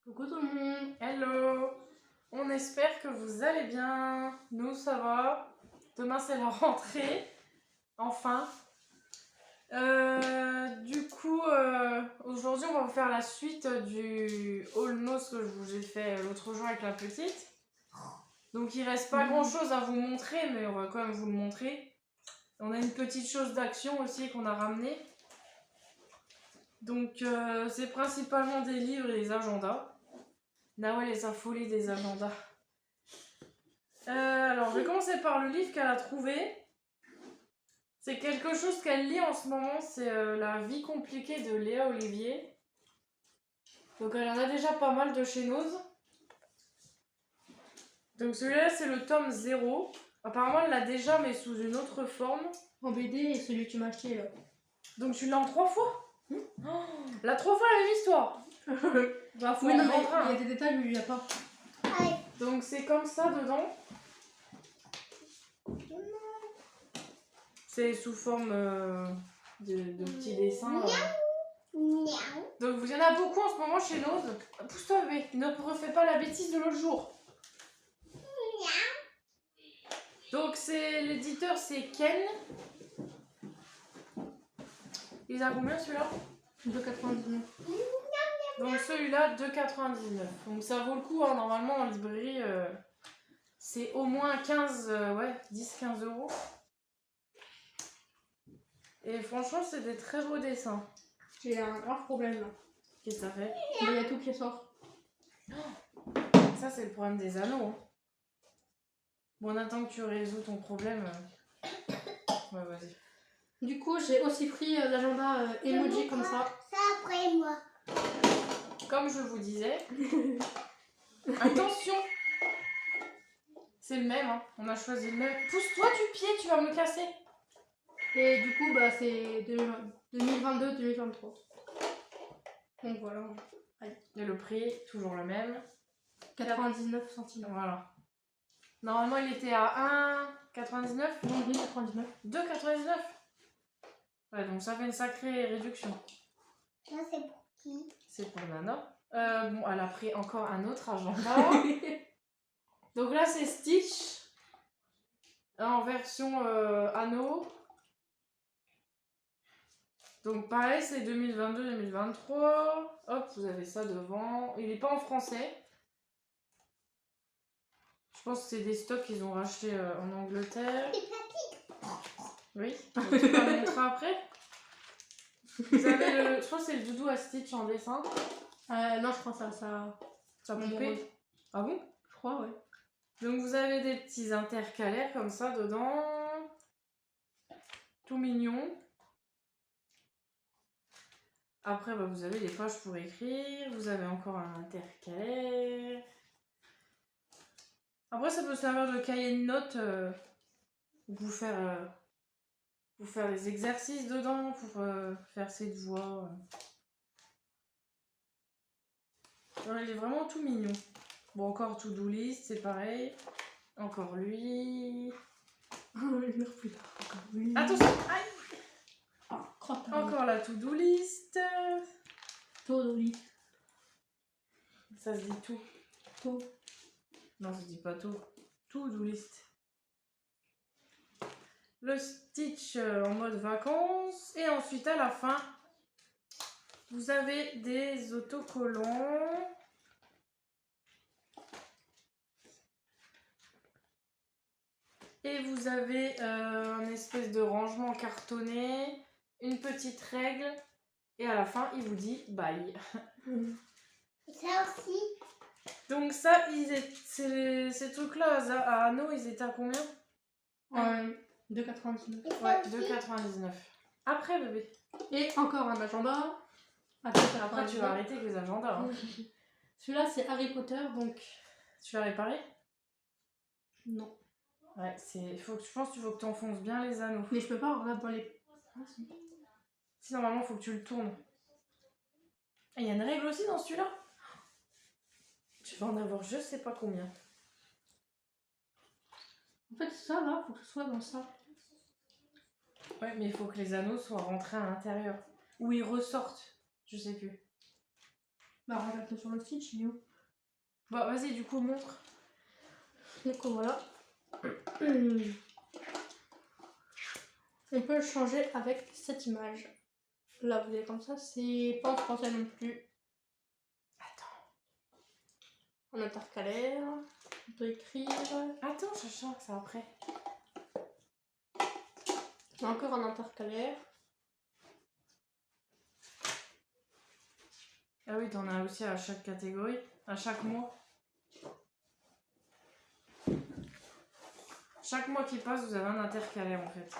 Coucou tout le monde. Hello. On espère que vous allez bien. Nous, ça va. Demain, c'est la rentrée. Enfin. Aujourd'hui, on va vous faire la suite du All Nose que je vous ai fait l'autre jour avec la petite. Donc, il reste pas grand chose à vous montrer, mais on va quand même vous le montrer. On a une petite chose d'action aussi qu'on a ramenée. Donc, c'est principalement des livres et des agendas. Nawel est affolée des agendas. Alors, je vais commencer par le livre qu'elle a trouvé. C'est quelque chose qu'elle lit en ce moment, c'est La vie compliquée de Léa Olivier. Donc, elle en a déjà pas mal de chez Nose. Donc, celui-là, c'est le tome 0. Apparemment, elle l'a déjà, mais sous une autre forme. En BD et celui que tu m'as acheté là. Donc, tu l'as en 3 fois La 3 fois la même histoire. Bah, faut Oui, en non, vendre un. il y a des détails, mais il n'y a pas. Donc, c'est comme ça dedans. C'est sous forme de petits dessins. Donc, il y en a beaucoup en ce moment chez Nose. Pousse-toi, bébé. Ne refais pas la bêtise de l'autre jour. Donc, l'éditeur, c'est Ken. Il a combien celui-là? 2,99. Donc, celui-là, 2,99. Donc, ça vaut le coup, hein. Normalement, en librairie, c'est au moins 10-15 euros. Et franchement, c'est des très beaux dessins. J'ai un grave problème là. Qu'est-ce que ça fait? Il y a tout qui sort. Ça, c'est le problème des anneaux. Hein. Bon, on attend que tu résous ton problème. Ouais, vas-y. Du coup, j'ai aussi pris l'agenda emoji comme ça. Ça après moi. Comme je vous disais. Attention! C'est le même, hein. On a choisi le même. Pousse-toi du pied, tu vas me casser. Et du coup, bah, c'est 2022-2023. Donc voilà. Et le prix, toujours le même. 99 centimes. Voilà. Normalement, il était à 1,99. Non, 2,99. 2,99. Ouais, donc ça fait une sacrée réduction. Ça c'est pour qui? C'est pour Nana. Bon, elle a pris encore un autre agenda. Donc là, c'est Stitch. En version anneau. Donc pareil, c'est 2022-2023. Hop, vous avez ça devant. Il n'est pas en français. Je pense que c'est des stocks qu'ils ont rachetés en Angleterre. Oui, donc tu vas me montrer après. Vous avez je pense que c'est le doudou à Stitch en dessin. Non, je crois que ça Poupée. Ah bon? Je crois, ouais. Donc vous avez des petits intercalaires comme ça dedans. Tout mignon. Après, bah, vous avez des pages pour écrire. Vous avez encore un intercalaire. Après, ça peut servir de cahier de notes. Vous faire des exercices dedans pour faire ses devoirs. Ouais, il est vraiment tout mignon. Bon, encore to-do list, c'est pareil. Encore lui. Oh, il meurt plus là. Encore lui. Attention! Aïe! Oh, crotte. Encore la to-do list. To-do list. Ça se dit tout. To. Non, ça se dit pas tout. To-do list. Le Stitch en mode vacances. Et ensuite, à la fin, vous avez des autocollants. Et vous avez un espèce de rangement cartonné, une petite règle, et à la fin, il vous dit bye. Ça aussi. Donc ça, ces trucs-là à anneaux, ils étaient à combien? 2,99. Ouais, 2,99. Après, bébé. Et encore un agenda. Après, tu vas arrêter avec les agendas. Hein. Celui-là, c'est Harry Potter, donc... Tu l'as réparé? Non. Ouais, je pense qu'il faut que tu enfonces bien les anneaux. Mais je peux pas regarder dans les... Ah, si. Si, normalement, il faut que tu le tournes. Et il y a une règle aussi dans celui-là. Tu vas en avoir je sais pas combien. En fait, ça, là, faut que ce soit dans ça. Ouais, mais il faut que les anneaux soient rentrés à l'intérieur. Ou ils ressortent. Je sais plus. Bah, regarde sur le site, il est où? Bah, vas-y, du coup, montre. Donc voilà. On peut le changer avec cette image. Là, vous avez comme ça, c'est pas en français non plus. Attends. En intercalaire. On peut écrire. Attends, Chacha, c'est après. Encore en intercalaire. Ah oui, t'en as aussi à chaque catégorie, à chaque mois. Chaque mois qui passe, vous avez un intercalaire en fait.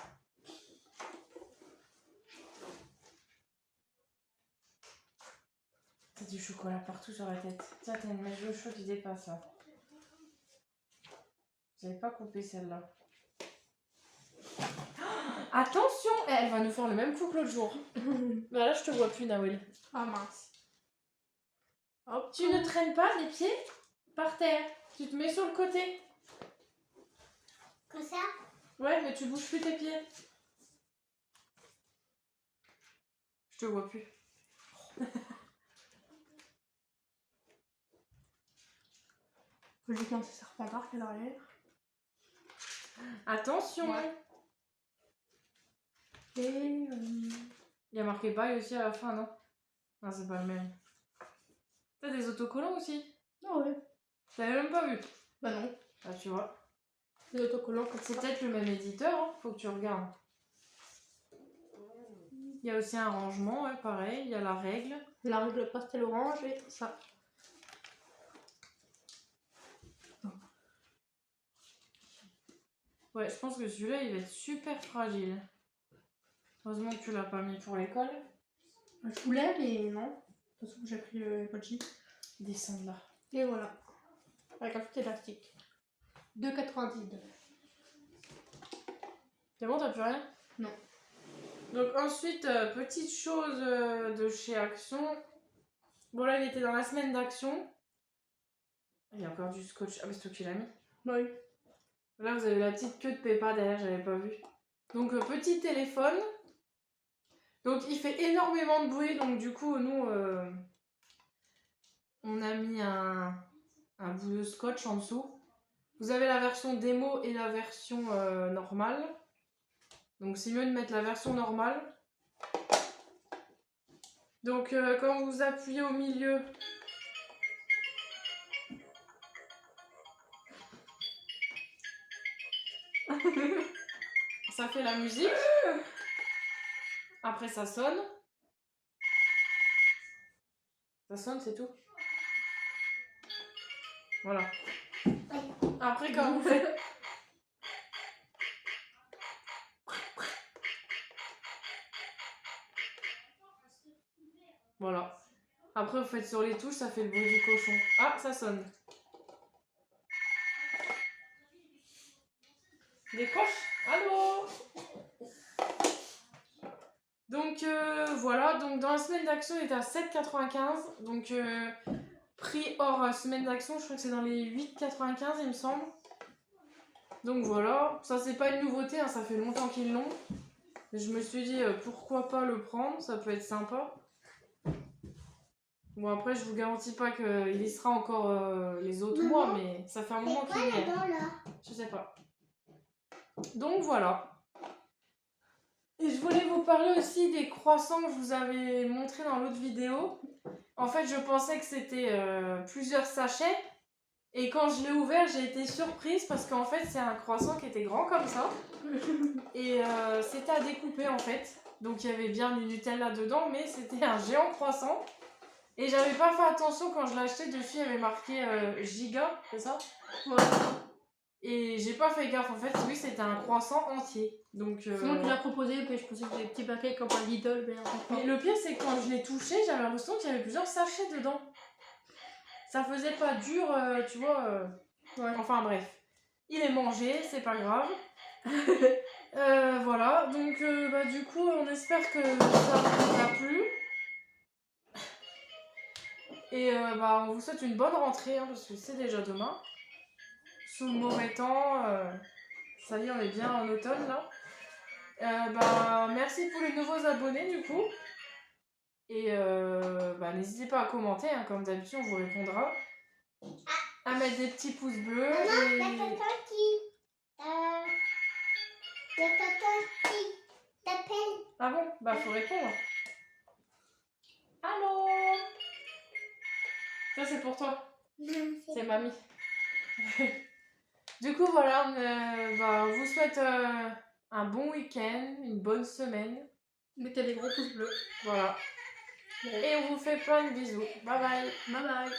T'as du chocolat partout sur la tête. Tiens, t'as une mèche de cheveux qui dépasse là. Vous n'avez pas coupé celle-là. Attention, elle va nous faire le même coup que l'autre jour. Bah là, je te vois plus, Nawel. Ah mince. Hop. Tu ne traînes pas les pieds par terre. Tu te mets sur le côté. Comme ça? Ouais, mais tu bouges plus tes pieds. Je te vois plus. Faut juste lancer Serpentard qui est derrière. Attention. Ouais. Et Il y a marqué bye aussi à la fin, non? Non, c'est pas le même. T'as des autocollants aussi? ah ouais. Je l'avais même pas vu. Bah non. Ah, tu vois. Des autocollants comme C'est ça. peut-être le même éditeur, hein. Faut que tu regardes. Il y a aussi un rangement, ouais, pareil. Il y a la règle. La règle pastel orange et ça. Ouais, je pense que celui-là, il va être super fragile. Heureusement que tu l'as pas mis pour l'école. Je voulais, mais non. De toute façon, j'ai pris le emoji. Descends là. Et voilà. Avec un tout élastique. 2,99. C'est bon, t'as plus rien? Non. Donc ensuite, petite chose de chez Action. Bon là, il était dans la semaine d'Action. Il y a encore du scotch. Ah mais c'est toi qui l'as mis. Bah oui. Là, vous avez la petite queue de Peppa derrière, j'avais pas vu. Donc petit téléphone. Donc il fait énormément de bruit, donc du coup, nous, on a mis un bout de scotch en dessous. Vous avez la version démo et la version normale. Donc c'est mieux de mettre la version normale. Donc quand vous appuyez au milieu, ça fait la musique. Après ça sonne. Ça sonne, c'est tout. Voilà. Après quand vous faites... Voilà. Après, vous faites sur les touches, ça fait le bruit du cochon. Ah, ça sonne. Décroche. Allô? Donc, voilà. Donc, dans la semaine d'action, il était à 7,95. Donc, prix hors semaine d'action, je crois que c'est dans les 8,95, il me semble. Donc, voilà. Ça, c'est pas une nouveauté, hein, ça fait longtemps qu'ils l'ont. Je me suis dit, pourquoi pas le prendre? Ça peut être sympa. Bon, après, je vous garantis pas qu'il y sera encore les autres mois, mais ça fait un moment qu'il y est. Là. Je sais pas. Donc, voilà. Et je voulais vous parler aussi des croissants que je vous avais montré dans l'autre vidéo. En fait, je pensais que c'était plusieurs sachets. Et quand je l'ai ouvert, j'ai été surprise parce qu'en fait, c'est un croissant qui était grand comme ça. Et c'était à découper en fait. Donc, il y avait bien du Nutella dedans, mais c'était un géant croissant. Et j'avais pas fait attention quand je l'ai acheté, dessus il y avait marqué giga, c'est ça? Ouais. Et j'ai pas fait gaffe en fait, oui c'était un croissant entier. Donc, C'est moi qui l'ai proposé, puis je pensais que c'était des petits paquets comme un Lidl, mais en fait mais pas. le pire c'est que quand je l'ai touché, j'avais l'impression qu'il y avait plusieurs sachets dedans. Ça faisait pas dur, tu vois. Ouais. Enfin bref. Il est mangé, c'est pas grave. Voilà, donc bah, du coup on espère que ça vous a plu. Et bah, on vous souhaite une bonne rentrée, hein, parce que c'est déjà demain. Sous le mauvais temps, ça y est, on est bien en automne là. Bah, merci pour les nouveaux abonnés du coup. Et n'hésitez pas à commenter, hein, comme d'habitude, on vous répondra. À mettre des petits pouces bleus. Maman, Et... il y a quelqu'un qui t'appelle. Ah bon? Bah, faut répondre. Allô? Ça, c'est pour toi. Non, C'est mamie. Du coup, voilà, on vous souhaite un bon week-end, une bonne semaine. Mettez des gros pouces bleus. Voilà. Et on vous fait plein de bisous. Bye bye. Bye bye.